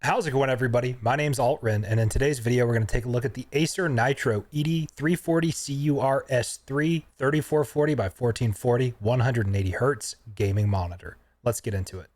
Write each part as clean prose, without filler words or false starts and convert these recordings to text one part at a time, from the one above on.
How's it going, everybody? My name's ALTRYN, and in today's video, we're going to take a look at the Acer Nitro ED340CU S3 3440 by 1440 180 Hz gaming monitor. Let's get into it.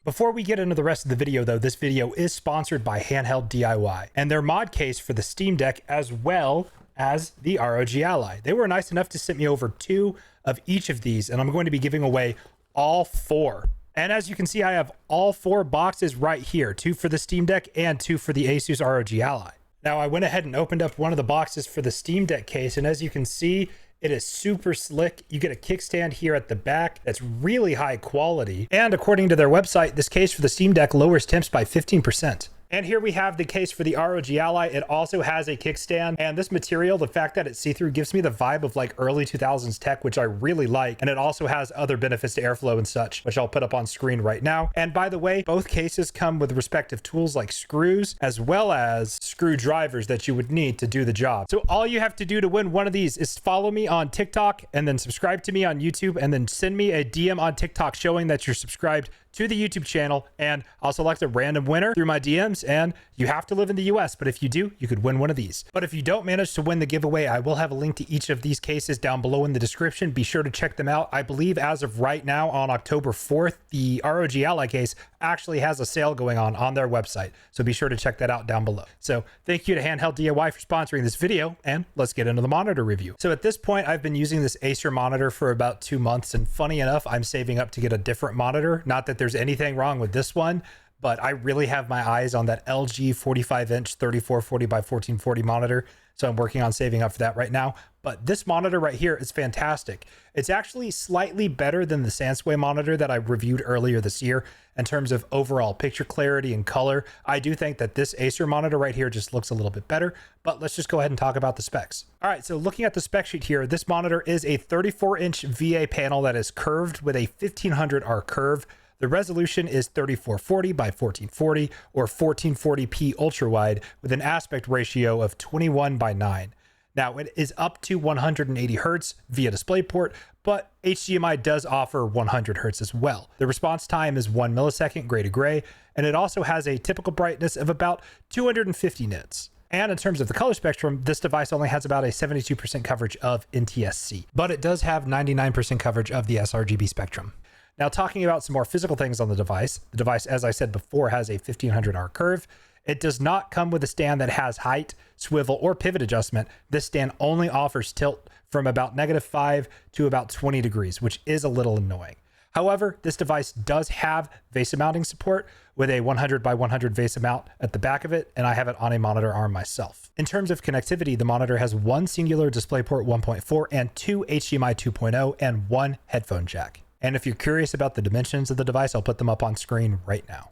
Before we get into the rest of the video, though, this video is sponsored by Handheld DIY and their mod case for the Steam Deck as well as the ROG Ally. They were nice enough to send me over 2 of each of these, and I'm going to be giving away all 4. And as you can see, I have all 4 boxes right here, 2 for the Steam Deck and 2 for the Asus ROG Ally. Now I went ahead and opened up one of the boxes for the Steam Deck case, and as you can see, it is super slick. You get a kickstand here at the back that's really high quality. And according to their website, this case for the Steam Deck lowers temps by 15%. And here we have the case for the ROG Ally. It also has a kickstand, and this material, the fact that it's see-through, gives me the vibe of like early 2000s tech, which I really like. And it also has other benefits to airflow and such, which I'll put up on screen right now. And by the way, both cases come with respective tools like screws, as well as screwdrivers that you would need to do the job. So all you have to do to win one of these is follow me on TikTok and then subscribe to me on YouTube, and then send me a DM on TikTok showing that you're subscribed to the YouTube channel, and I'll select a random winner through my DMs. And you have to live in the US, but if you do, you could win one of these. But if you don't manage to win the giveaway, I will have a link to each of these cases down below in the description. Be sure to check them out. I believe as of right now on October 4th, the ROG Ally case actually has a sale going on their website. So be sure to check that out down below. So thank you to Handheld DIY for sponsoring this video, and let's get into the monitor review. So at this point, I've been using this Acer monitor for about 2 months, and funny enough, I'm saving up to get a different monitor. Not that there's anything wrong with this one, but I really have my eyes on that LG 45-inch 3440 by 1440 monitor. So I'm working on saving up for that right now. But this monitor right here is fantastic. It's actually slightly better than the Sansui monitor that I reviewed earlier this year in terms of overall picture clarity and color. I do think that this Acer monitor right here just looks a little bit better, but let's just go ahead and talk about the specs. All right, so looking at the spec sheet here, this monitor is a 34-inch VA panel that is curved with a 1500R curve. The resolution is 3440 by 1440 or 1440p ultrawide with an aspect ratio of 21:9. Now it is up to 180 Hz via DisplayPort, but HDMI does offer 100 Hz as well. The response time is 1 millisecond gray to gray, and it also has a typical brightness of about 250 nits. And in terms of the color spectrum, this device only has about a 72% coverage of NTSC, but it does have 99% coverage of the sRGB spectrum. Now, talking about some more physical things on the device, as I said before, has a 1500R curve. It does not come with a stand that has height, swivel, or pivot adjustment. This stand only offers tilt from about -5 to about 20 degrees, which is a little annoying. However, this device does have VESA mounting support with a 100 by 100 VESA mount at the back of it, and I have it on a monitor arm myself. In terms of connectivity, the monitor has 1 singular DisplayPort 1.4 and 2 HDMI 2.0 and 1 headphone jack. And if you're curious about the dimensions of the device, I'll put them up on screen right now.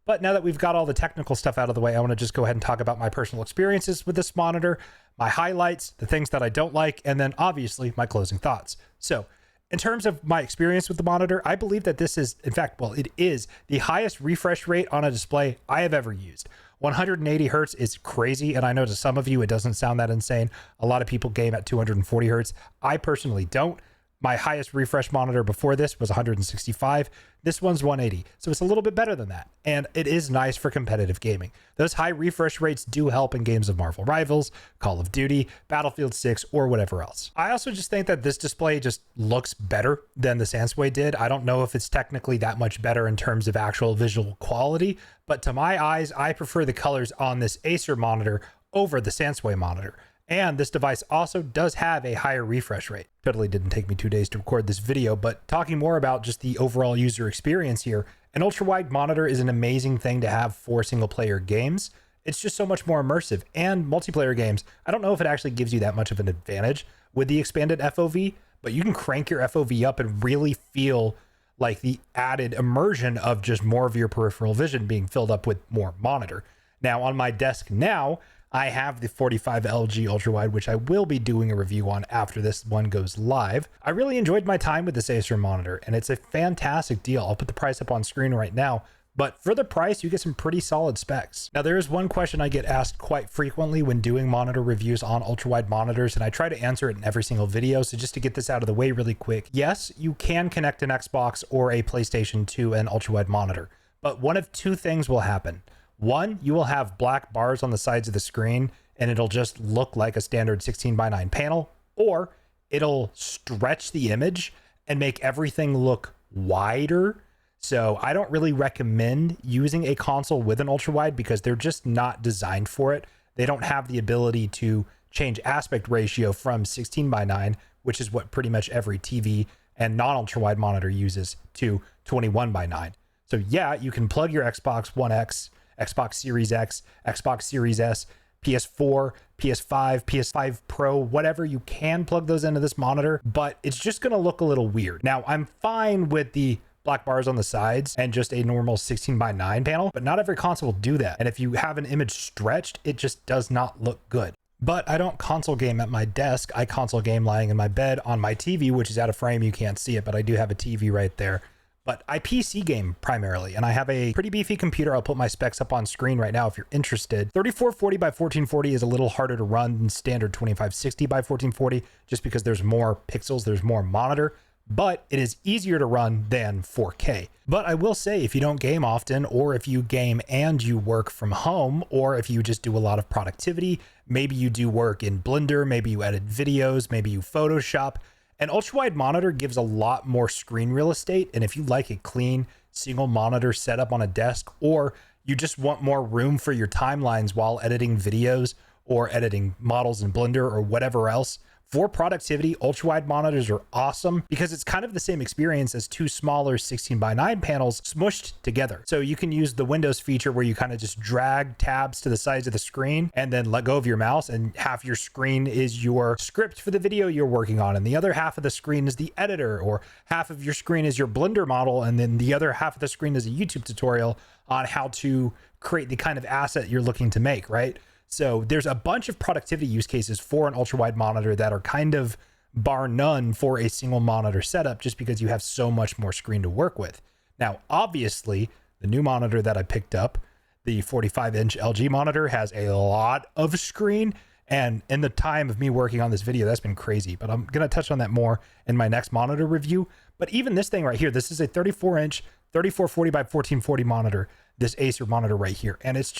But now that we've got all the technical stuff out of the way, I want to just go ahead and talk about my personal experiences with this monitor, my highlights, the things that I don't like, and then obviously my closing thoughts. So in terms of my experience with the monitor, I believe that this is, in fact, well, it is the highest refresh rate on a display I have ever used. 180 Hz is crazy, and I know to some of you it doesn't sound that insane. A lot of people game at 240 Hz. I personally don't. My highest refresh monitor before this was 165. This one's 180. So it's a little bit better than that. And it is nice for competitive gaming. Those high refresh rates do help in games of Marvel Rivals, Call of Duty, Battlefield 6, or whatever else. I also just think that this display just looks better than the Sansui did. I don't know if it's technically that much better in terms of actual visual quality, but to my eyes, I prefer the colors on this Acer monitor over the Sansui monitor. And this device also does have a higher refresh rate. Totally didn't take me 2 days to record this video, but talking more about just the overall user experience here, an ultra-wide monitor is an amazing thing to have for single-player games. It's just so much more immersive, and multiplayer games, I don't know if it actually gives you that much of an advantage with the expanded FOV, but you can crank your FOV up and really feel like the added immersion of just more of your peripheral vision being filled up with more monitor. Now on my desk now, I have the 45 LG Ultrawide, which I will be doing a review on after this one goes live. I really enjoyed my time with this Acer monitor, and it's a fantastic deal. I'll put the price up on screen right now, But for the price, you get some pretty solid specs. Now, there is one question I get asked quite frequently when doing monitor reviews on ultrawide monitors, and I try to answer it in every single video. So just to get this out of the way really quick, yes, you can connect an Xbox or a PlayStation to an ultrawide monitor, but one of two things will happen. One, you will have black bars on the sides of the screen, and it'll just look like a standard 16:9 panel, or it'll stretch the image and make everything look wider. So I don't really recommend using a console with an ultrawide because they're just not designed for it. They don't have the ability to change aspect ratio from 16:9, which is what pretty much every TV and non-ultrawide monitor uses, to 21:9. So yeah, you can plug your Xbox One X, Xbox Series X, Xbox Series S, PS4, PS5, PS5 Pro, whatever, you can plug those into this monitor, but it's just going to look a little weird. Now, I'm fine with the black bars on the sides and just a normal 16:9 panel, but not every console will do that. And if you have an image stretched, it just does not look good. But I don't console game at my desk. I console game lying in my bed on my TV, which is out of frame. You can't see it, but I do have a TV right there. But I PC game primarily, and I have a pretty beefy computer. I'll put my specs up on screen right now if you're interested. 3440 by 1440 is a little harder to run than standard 2560 by 1440, just because there's more pixels, there's more monitor, but it is easier to run than 4K. But I will say, if you don't game often, or if you game and you work from home, or if you just do a lot of productivity, maybe you do work in Blender, maybe you edit videos, maybe you Photoshop, an ultrawide monitor gives a lot more screen real estate. And if you like a clean single monitor setup on a desk, or you just want more room for your timelines while editing videos or editing models in Blender or whatever else, for productivity, ultrawide monitors are awesome because it's kind of the same experience as two smaller 16:9 panels smushed together. So you can use the Windows feature where you kind of just drag tabs to the sides of the screen and then let go of your mouse, and half your screen is your script for the video you're working on, and the other half of the screen is the editor, or half of your screen is your Blender model, and then the other half of the screen is a YouTube tutorial on how to create the kind of asset you're looking to make, right? So there's a bunch of productivity use cases for an ultrawide monitor that are kind of bar none for a single monitor setup, just because you have so much more screen to work with. Now, obviously, the new monitor that I picked up, the 45-inch LG monitor, has a lot of screen. And in the time of me working on this video, that's been crazy. But I'm going to touch on that more in my next monitor review. But even this thing right here, this is a 34-inch, 3440 by 1440 monitor, this Acer monitor right here. And it's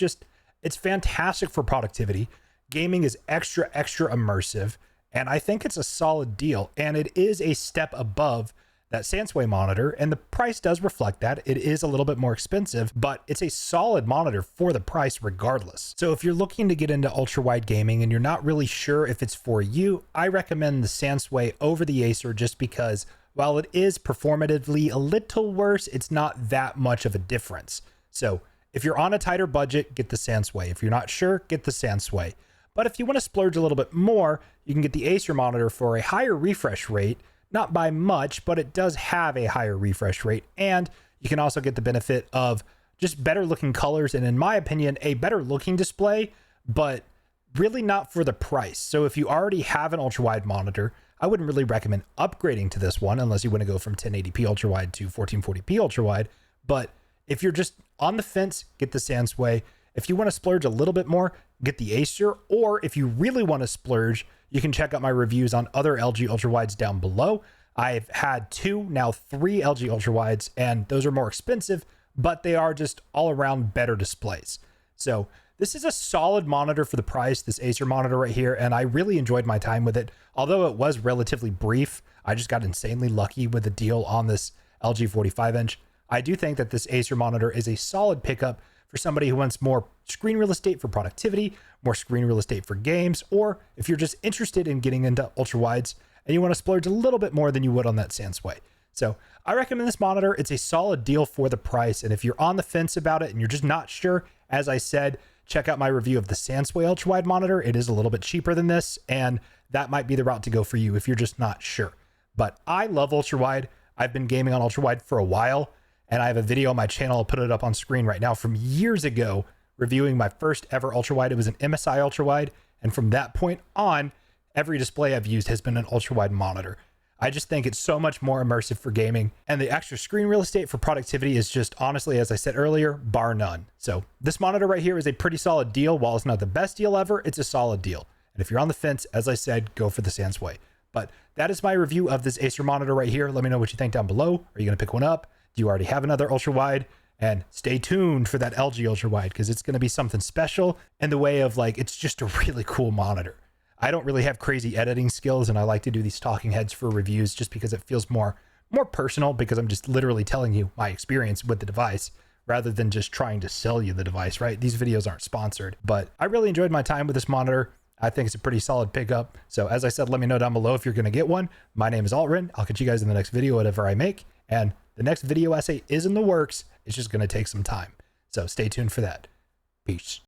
fantastic for productivity. Gaming is extra immersive, and I think it's a solid deal. And it is a step above that Sansui monitor, and the price does reflect that. It is a little bit more expensive, but it's a solid monitor for the price regardless. So if you're looking to get into ultrawide gaming and you're not really sure if it's for you, I recommend the Sansui over the Acer, just because while it is performatively a little worse, it's not that much of a difference. So if you're on a tighter budget, get the Sansui. If you're not sure, get the Sansui. But if you want to splurge a little bit more, you can get the Acer monitor for a higher refresh rate, not by much, but it does have a higher refresh rate. And you can also get the benefit of just better looking colors, and in my opinion, a better looking display, but really not for the price. So if you already have an ultrawide monitor, I wouldn't really recommend upgrading to this one unless you want to go from 1080p ultrawide to 1440p ultrawide. But if you're just on the fence, get the Sansui. If you want to splurge a little bit more, get the Acer. Or if you really want to splurge, you can check out my reviews on other LG ultrawides down below. I've had 2, now 3 LG ultrawides, and those are more expensive, but they are just all around better displays. So this is a solid monitor for the price, this Acer monitor right here, and I really enjoyed my time with it. Although it was relatively brief, I just got insanely lucky with the deal on this LG 45-inch. I do think that this Acer monitor is a solid pickup for somebody who wants more screen real estate for productivity, more screen real estate for games, or if you're just interested in getting into ultrawides and you want to splurge a little bit more than you would on that Sansui. So I recommend this monitor. It's a solid deal for the price. And if you're on the fence about it and you're just not sure, as I said, check out my review of the Sansui ultrawide monitor. It is a little bit cheaper than this, and that might be the route to go for you if you're just not sure. But I love ultrawide. I've been gaming on ultrawide for a while, and I have a video on my channel. I'll put it up on screen right now from years ago, reviewing my first ever ultrawide. It was an MSI ultrawide, and from that point on, every display I've used has been an ultrawide monitor. I just think it's so much more immersive for gaming, and the extra screen real estate for productivity is just, honestly, as I said earlier, bar none. So this monitor right here is a pretty solid deal. While it's not the best deal ever, it's a solid deal. And if you're on the fence, as I said, go for the Sansway. But that is my review of this Acer monitor right here. Let me know what you think down below. Are you going to pick one up? Do you already have another ultra-wide? And stay tuned for that LG UltraWide, because it's going to be something special in the way of, like, it's just a really cool monitor. I don't really have crazy editing skills, and I like to do these talking heads for reviews just because it feels more personal, because I'm just literally telling you my experience with the device rather than just trying to sell you the device, right? These videos aren't sponsored, but I really enjoyed my time with this monitor. I think it's a pretty solid pickup. So as I said, let me know down below if you're going to get one. My name is ALTRYN. I'll catch you guys in the next video, whatever I make. And the next video essay is in the works. It's just going to take some time. So stay tuned for that. Peace.